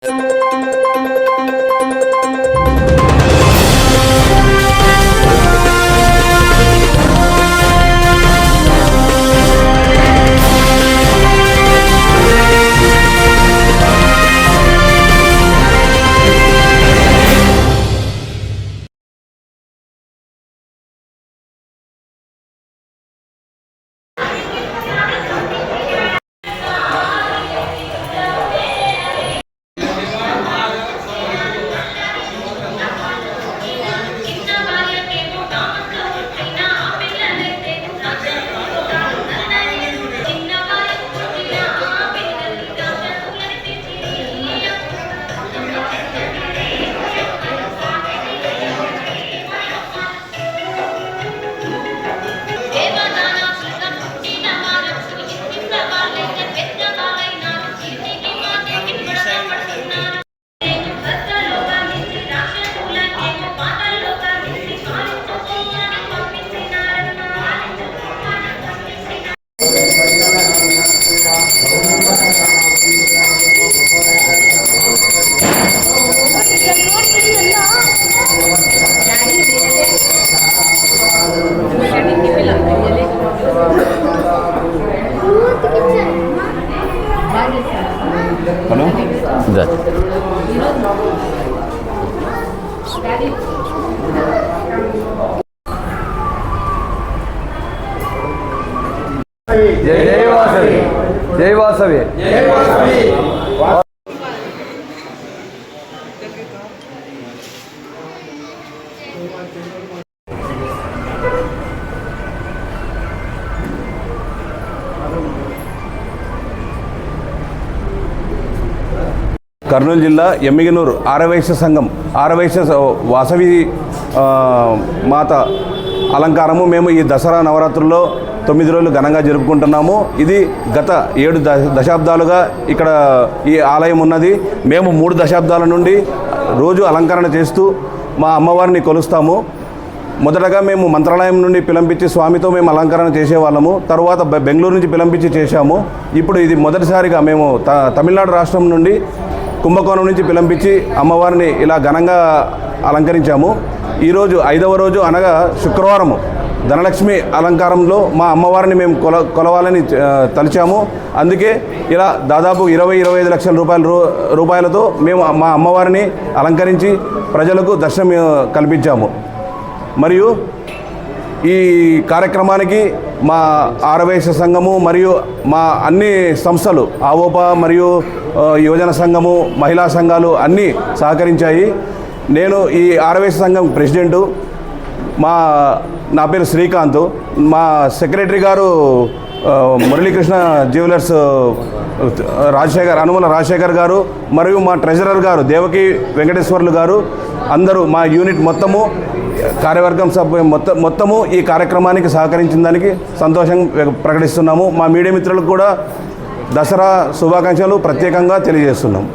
जय वासवी, जय वासवी, जय वासवी। కర్నూలు జిల్లా ఎమ్మిగనూరు ఆరవైశ్య సంఘం ఆరవైశ్య వాసవి మాత అలంకారము మేము ఈ దసరా నవరాత్రుల్లో 9 రోజులు ఘనంగా జరుపుకుంటున్నాము. ఇది గత 7 దశాబ్దాలుగా ఇక్కడ ఈ ఆలయం ఉన్నది. మేము 3 దశాబ్దాల నుండి రోజు అలంకరణ చేస్తూ మా అమ్మవారిని కొలుస్తాము. మొదటగా మేము మంత్రాలయం నుండి పిలంపించి స్వామితో మేము అలంకరణ చేసేవాళ్ళము. తర్వాత బెంగళూరు నుంచి పిలంపించి చేశాము. ఇప్పుడు ఇది మొదటిసారిగా మేము తమిళనాడు రాష్ట్రం నుండి కుంభకోణం నుంచి పిలంపించి అమ్మవారిని ఇలా ఘనంగా అలంకరించాము. ఈరోజు 5వ రోజు అనగా శుక్రవారము ధనలక్ష్మి అలంకారంలో మా అమ్మవారిని మేము కొలవాలని తలిచాము. అందుకే ఇలా దాదాపు 20-25 లక్షల రూపాయలతో మేము మా అమ్మవారిని అలంకరించి ప్రజలకు దర్శనం కల్పించాము. మరియు ఈ కార్యక్రమానికి మా ఆరవైశ్య సంఘము మరియు మా అన్ని సంస్థలు ఆవోప మరియు యువజన సంఘము మహిళా సంఘాలు అన్నీ సహకరించాయి. నేను ఈ ఆరవైశ్య సంఘం ప్రెసిడెంటు. నా పేరు శ్రీకాంత్. మా సెక్రటరీ గారు మురళీకృష్ణ జ్యువెలర్స్ అనుమల రాజశేఖర్ గారు మరియు మా ట్రెజరర్ గారు దేవకి వెంకటేశ్వర్లు గారు అందరూ మా యూనిట్ మొత్తము కార్యవర్గం సభ్యు మొత్తము ఈ కార్యక్రమానికి సహకరించిన దానికి సంతోషం ప్రకటిస్తున్నాము. మా మీడియా మిత్రులకు కూడా దసరా శుభాకాంక్షలు ప్రత్యేకంగా తెలియజేస్తున్నాము.